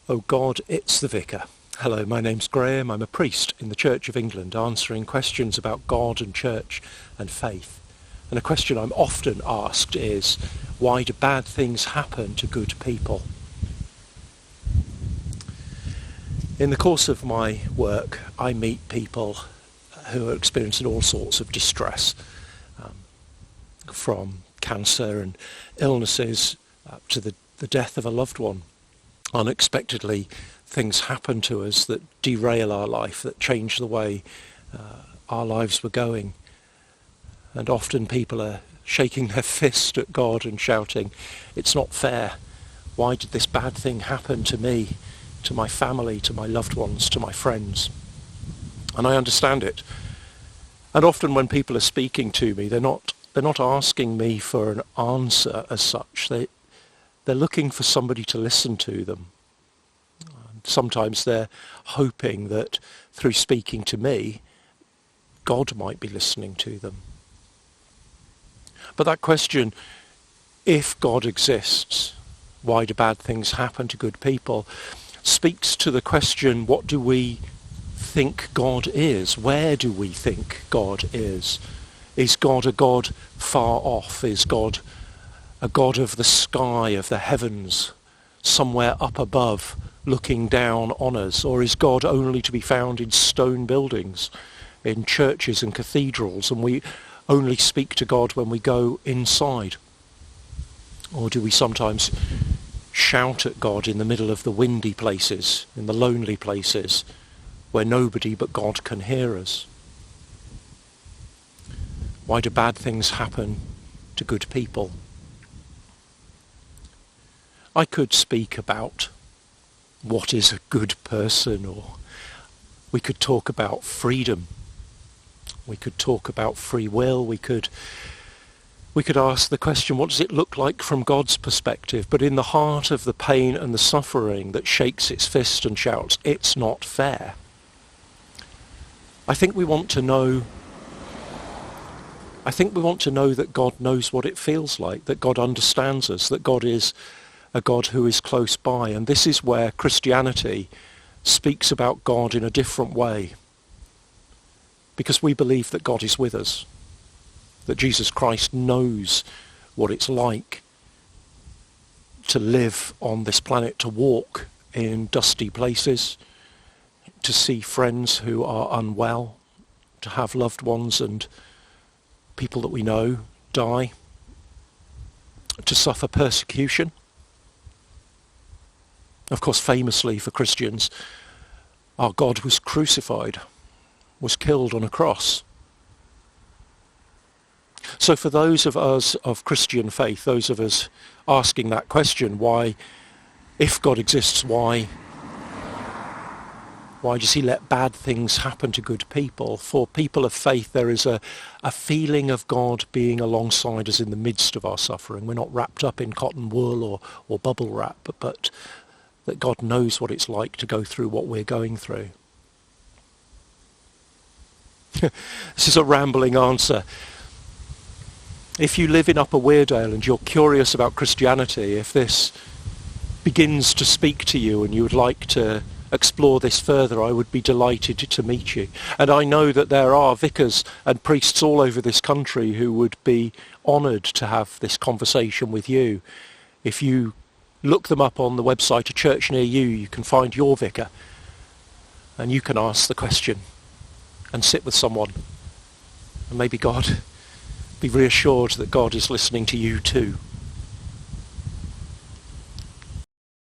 Oh God, it's the Vicar. Hello, my name's Graham. I'm a priest in the Church of England, answering questions about God and church and faith. And a question I'm often asked is, why do bad things happen to good people? In the course of my work, I meet people who are experiencing all sorts of distress, from cancer and illnesses to the death of a loved one. Unexpectedly, things happen to us that derail our life, that change the way our lives were going. And often people are shaking their fist at God and shouting, "It's not fair. Why did this bad thing happen to me, to my family, to my loved ones, to my friends?" And I understand it. And often when people are speaking to me, they're not asking me for an answer as such. They're looking for somebody to listen to them. Sometimes they're hoping that through speaking to me, God might be listening to them. But that question, if God exists, why do bad things happen to good people, speaks to the question, what do we think God is? Where do we think God is? Is God a God far off? Is God a God of the sky, of the heavens, somewhere up above, looking down on us? Or is God only to be found in stone buildings, in churches and cathedrals, and we only speak to God when we go inside? Or do we sometimes shout at God in the middle of the windy places, in the lonely places, where nobody but God can hear us? Why do bad things happen to good people? I could speak about what is a good person, or we could talk about freedom. We could talk about free will. We could ask the question, what does it look like from God's perspective? But in the heart of the pain and the suffering that shakes its fist and shouts, "It's not fair," I think we want to know that God knows what it feels like, that God understands us, that God is a God who is close by. And this is where Christianity speaks about God in a different way, because we believe that God is with us, that Jesus Christ knows what it's like to live on this planet, to walk in dusty places, to see friends who are unwell, to have loved ones and people that we know die, to suffer persecution. Of course, famously for Christians, our God was crucified, was killed on a cross. So for those of us of Christian faith, those of us asking that question, why, if God exists, why does he let bad things happen to good people? For people of faith, there is a feeling of God being alongside us in the midst of our suffering. We're not wrapped up in cotton wool or bubble wrap, but that God knows what it's like to go through what we're going through. This is a rambling answer. If you live in Upper Weardale and you're curious about Christianity, if this begins to speak to you and you would like to explore this further, I would be delighted to meet you. And I know that there are vicars and priests all over this country who would be honoured to have this conversation with you. If you look them up on the website, a church near you, you can find your vicar and you can ask the question and sit with someone. And maybe be reassured that God is listening to you too.